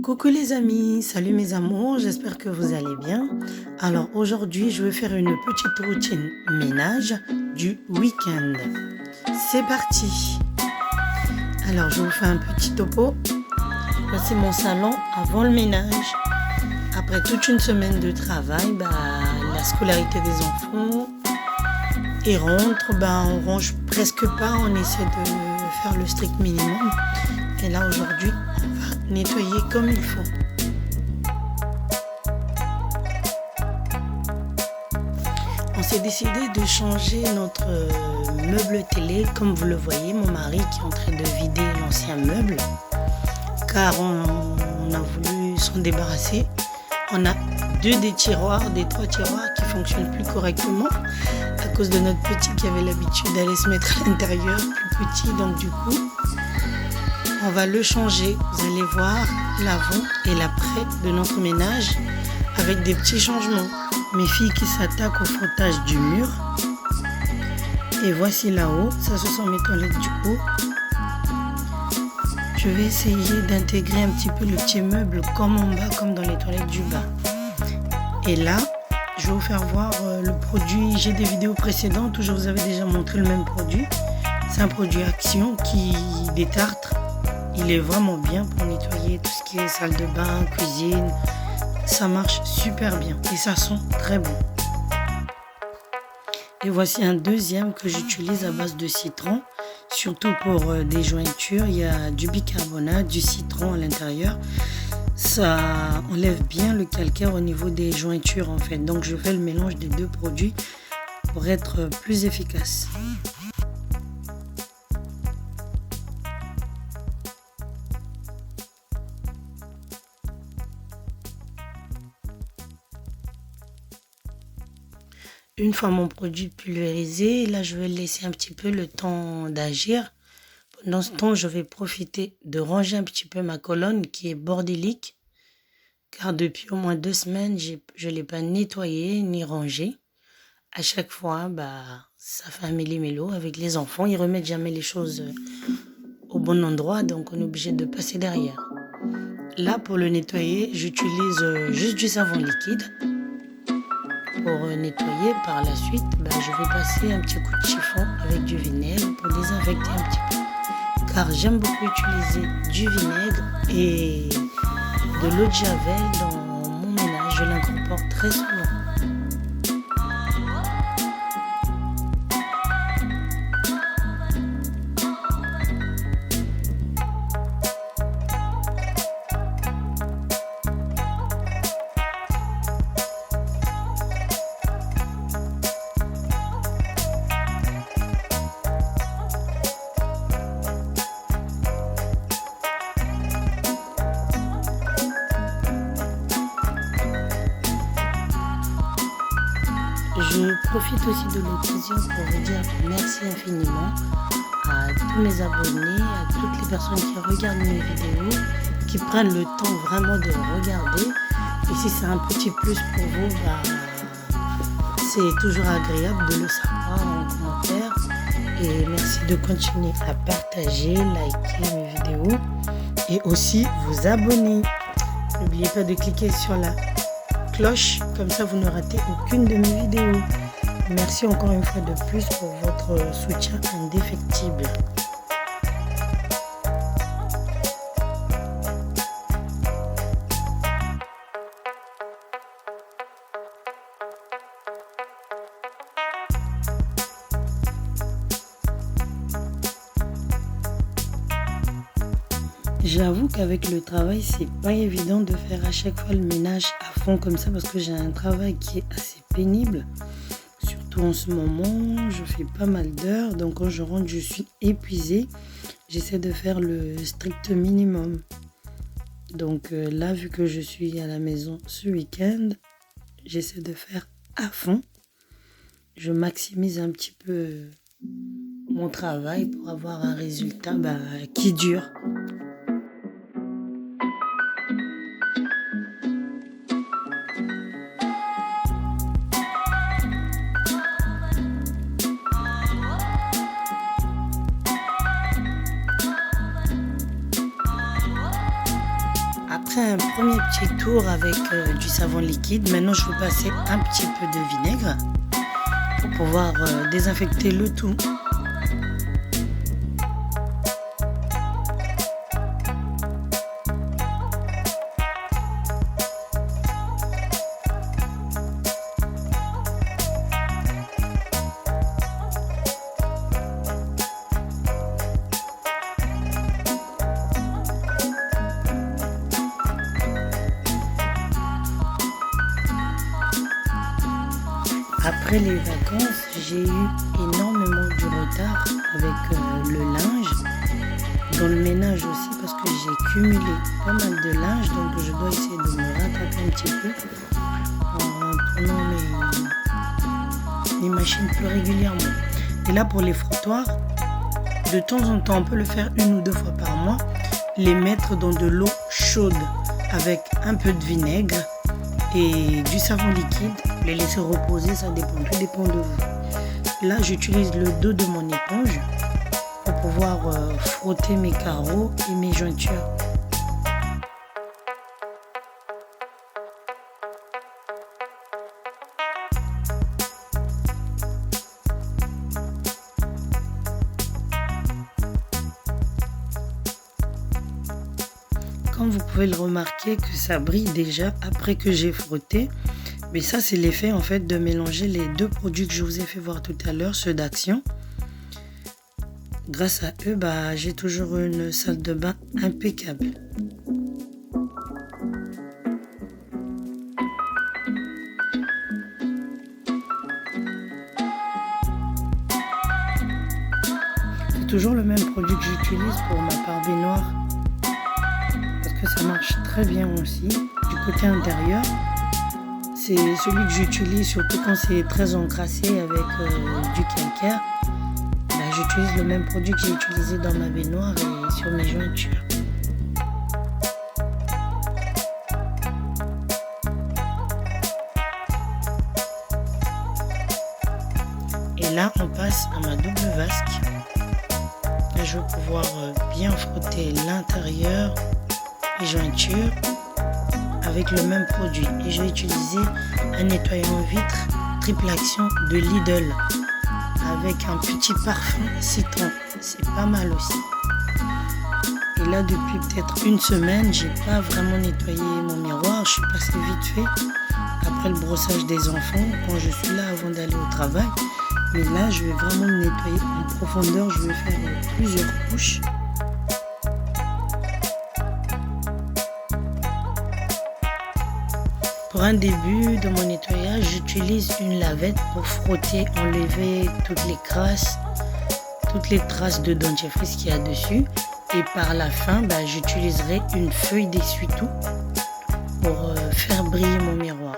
Coucou les amis, salut mes amours, j'espère que vous allez bien. Alors aujourd'hui, je vais faire une petite routine ménage du week-end. C'est parti. Alors je vous fais un petit topo. Voici mon salon avant le ménage. Après toute une semaine de travail, la scolarité des enfants, ils rentrent, on range presque pas, on essaie de faire le strict minimum. Et là aujourd'hui, on va nettoyer comme il faut. On s'est décidé de changer notre meuble télé. Comme vous le voyez, mon mari qui est en train de vider l'ancien meuble, car on a voulu s'en débarrasser. On a des trois tiroirs qui fonctionnent plus correctement à cause de notre petit qui avait l'habitude d'aller se mettre à l'intérieur, plus petit, donc du coup on va le changer. Vous allez voir l'avant et l'après de notre ménage avec des petits changements. Mes filles qui s'attaquent au frottage du mur. Et voici là-haut, ça ce sont mes toilettes du haut. Je vais essayer d'intégrer un petit peu le petit meuble comme en bas, comme dans les toilettes du bas. Et là, je vais vous faire voir le produit. J'ai des vidéos précédentes où je vous avais déjà montré le même produit. C'est un produit Action qui détartre. Il est vraiment bien pour nettoyer tout ce qui est salle de bain, cuisine. Ça marche super bien et ça sent très bon. Et voici un deuxième que j'utilise à base de citron. Surtout pour des jointures, il y a du bicarbonate, du citron à l'intérieur. Ça enlève bien le calcaire au niveau des jointures en fait. Donc je fais le mélange des deux produits pour être plus efficace. Une fois mon produit pulvérisé, là je vais laisser un petit peu le temps d'agir. Pendant ce temps, je vais profiter de ranger un petit peu ma colonne qui est bordélique. Car depuis au moins 2 semaines, je ne l'ai pas nettoyée ni rangée. À chaque fois, ça fait un méli-mélo avec les enfants. Ils ne remettent jamais les choses au bon endroit, donc on est obligé de passer derrière. Là, pour le nettoyer, j'utilise juste du savon liquide. Pour nettoyer, par la suite, je vais passer un petit coup de chiffon avec du vinaigre pour désinfecter un petit peu. Car j'aime beaucoup utiliser du vinaigre et de l'eau de javel dans mon ménage. Je l'incorpore très souvent. Je profite aussi de l'occasion pour vous dire merci infiniment à tous mes abonnés, à toutes les personnes qui regardent mes vidéos, qui prennent le temps vraiment de regarder. Et si c'est un petit plus pour vous, c'est toujours agréable de le savoir en commentaire. Et merci de continuer à partager, liker mes vidéos et aussi vous abonner. N'oubliez pas de cliquer sur la cloche, comme ça vous ne ratez aucune de mes vidéos. Merci encore une fois de plus pour votre soutien indéfectible. J'avoue qu'avec le travail, c'est pas évident de faire à chaque fois le ménage à fond comme ça parce que j'ai un travail qui est assez pénible. Surtout en ce moment, je fais pas mal d'heures. Donc quand je rentre, je suis épuisée. J'essaie de faire le strict minimum. Donc là, vu que je suis à la maison ce week-end, j'essaie de faire à fond. Je maximise un petit peu mon travail pour avoir un résultat qui dure. Après un premier petit tour avec du savon liquide, maintenant je vais passer un petit peu de vinaigre pour pouvoir désinfecter le tout. Après les vacances, j'ai eu énormément du retard avec le linge, dans le ménage aussi parce que j'ai cumulé pas mal de linge, donc je dois essayer de me rattraper un petit peu en prenant mes machines plus régulièrement. Et là pour les frottoirs, de temps en temps on peut le faire 1 ou 2 fois par mois, les mettre dans de l'eau chaude avec un peu de vinaigre et du savon liquide, les laisser reposer, ça dépend, tout dépend de vous. Là, j'utilise le dos de mon éponge pour pouvoir frotter mes carreaux et mes jointures. Comme vous pouvez le remarquer que ça brille déjà après que j'ai frotté. Mais ça, c'est l'effet en fait de mélanger les 2 produits que je vous ai fait voir tout à l'heure, ceux d'Action. Grâce à eux, j'ai toujours une salle de bain impeccable. C'est toujours le même produit que j'utilise pour ma part baignoire. Parce que ça marche très bien aussi. Du côté intérieur, c'est celui que j'utilise surtout quand c'est très encrassé avec du calcaire. J'utilise le même produit que j'ai utilisé dans ma baignoire et sur mes jointures. Et là, on passe à ma double vasque. Là, je vais pouvoir bien frotter l'intérieur, les jointures, avec le même produit. Et je vais utiliser un nettoyant vitre triple action de Lidl avec un petit parfum citron. C'est pas mal aussi. Et là, depuis peut-être 1 semaine, j'ai pas vraiment nettoyé mon miroir. Je suis passée vite fait après le brossage des enfants quand je suis là avant d'aller au travail. Mais là, je vais vraiment le nettoyer en profondeur. Je vais faire plusieurs couches. Pour un début de mon nettoyage, j'utilise une lavette pour frotter, enlever toutes les traces de dentifrice qu'il y a dessus. Et par la fin, j'utiliserai une feuille d'essuie-tout pour faire briller mon miroir.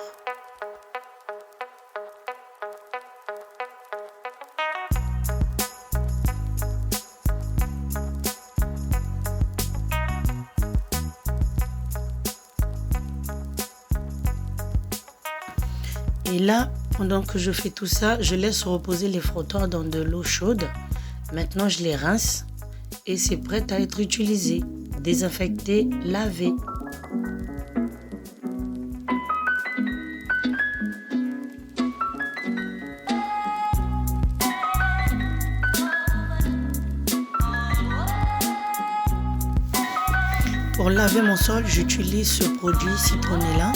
Et là, pendant que je fais tout ça, je laisse reposer les frottoirs dans de l'eau chaude. Maintenant, je les rince et c'est prêt à être utilisé. Désinfecté, lavé. Pour laver mon sol, j'utilise ce produit Citronella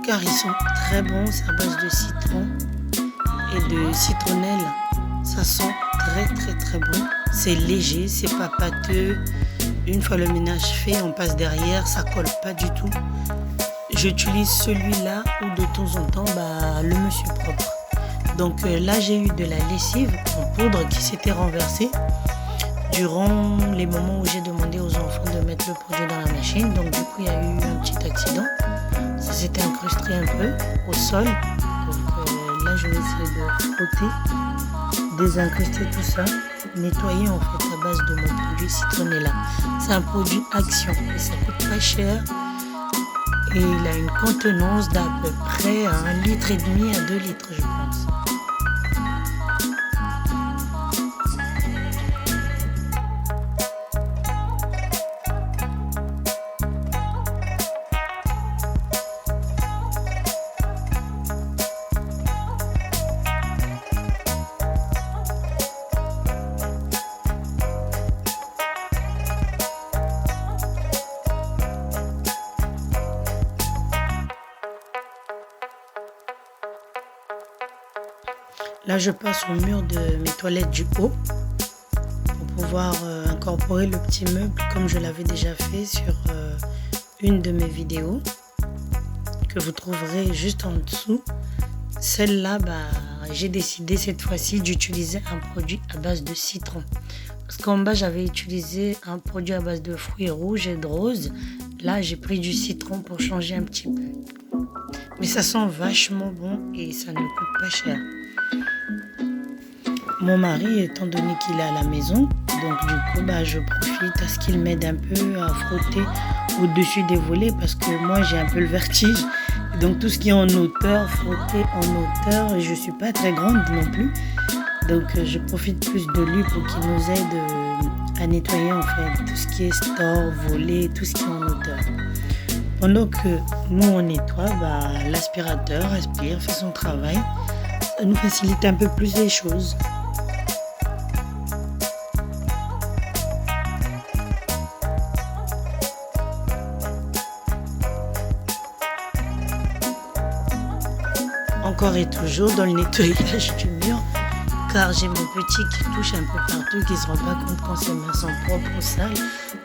car ils sont très bons, c'est à base de citron et de citronnelle. Ça sent très bon. C'est léger, c'est pas pâteux. Une fois le ménage fait, on passe derrière, ça colle pas du tout. J'utilise celui-là ou de temps en temps le monsieur propre. Donc là j'ai eu de la lessive en poudre qui s'était renversée durant les moments où j'ai demandé aux enfants de mettre le produit dans la machine. Donc du coup il y a eu un petit accident. Ça s'était incrusté un peu au sol. Donc là je vais essayer de frotter, désincruster tout ça, nettoyer en fait à base de mon produit Citronella. C'est un produit Action et ça coûte pas cher. Et il a une contenance d'à peu près 1,5 litre à 2 litres je pense. Là, je passe au mur de mes toilettes du haut pour pouvoir incorporer le petit meuble comme je l'avais déjà fait sur une de mes vidéos que vous trouverez juste en dessous. Celle-là, j'ai décidé cette fois-ci d'utiliser un produit à base de citron. Parce qu'en bas, j'avais utilisé un produit à base de fruits rouges et de rose. Là, j'ai pris du citron pour changer un petit peu. Mais ça sent vachement bon et ça ne coûte pas cher. Mon mari, étant donné qu'il est à la maison, donc du coup, je profite à ce qu'il m'aide un peu à frotter au-dessus des volets parce que moi, j'ai un peu le vertige. Donc tout ce qui est en hauteur, frotter en hauteur, je ne suis pas très grande non plus. Donc je profite plus de lui pour qu'il nous aide à nettoyer en fait tout ce qui est store, volet, tout ce qui est en hauteur. Pendant que nous on nettoie, l'aspirateur aspire, fait son travail. Ça nous facilite un peu plus les choses. Encore et toujours dans le nettoyage du mur, car j'ai mon petit qui touche un peu partout, qui ne se rend pas compte quand ses mains sont propres ou sales.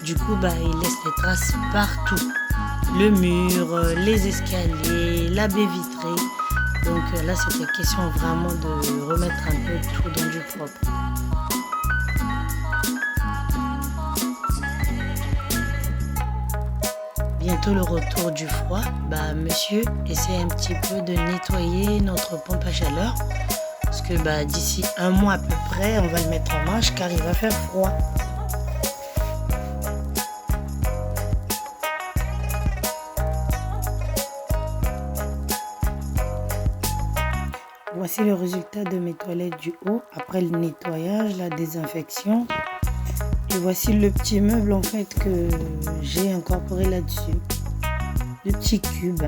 Du coup, il laisse des traces partout. Le mur, les escaliers, la baie vitrée. Donc là, c'était question vraiment de remettre un peu tout dans du propre. Bientôt le retour du froid, monsieur essaie un petit peu de nettoyer notre pompe à chaleur. Parce que d'ici un mois à peu près, on va le mettre en marche car il va faire froid. Voici le résultat de mes toilettes du haut après le nettoyage, la désinfection. Et voici le petit meuble en fait que j'ai incorporé là-dessus. Le petit cube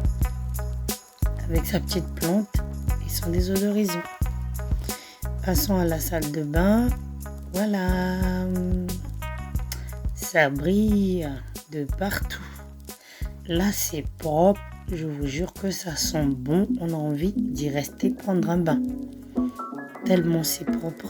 avec sa petite plante et son désodorisant. Passons à la salle de bain. Voilà. Ça brille de partout. Là, c'est propre. Je vous jure que ça sent bon. On a envie d'y rester prendre un bain. Tellement c'est propre.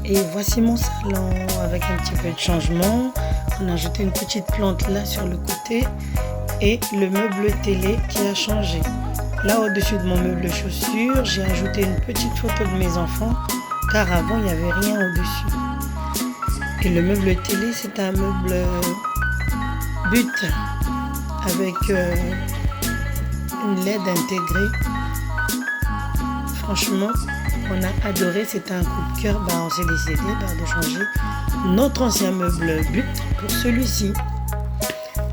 Et voici mon salon avec un petit peu de changement. On a ajouté une petite plante là sur le côté et le meuble télé qui a changé. Là au-dessus de mon meuble chaussures, j'ai ajouté une petite photo de mes enfants car avant il n'y avait rien au-dessus. Et le meuble télé, c'est un meuble but avec une LED intégrée. Franchement, on a adoré, c'était un coup de cœur. On s'est décidé de changer notre ancien meuble but pour celui-ci.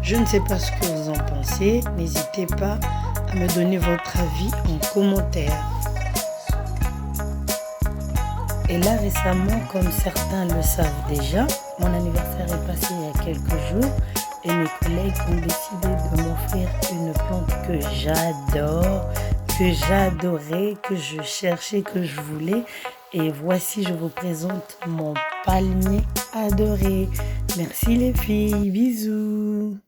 Je ne sais pas ce que vous en pensez. N'hésitez pas à me donner votre avis en commentaire. Et là récemment, comme certains le savent déjà, mon anniversaire est passé il y a quelques jours et mes collègues ont décidé de m'offrir une plante que j'adore, que j'adorais, que je cherchais, que je voulais. Et voici, je vous présente mon palmier adoré. Merci les filles, bisous.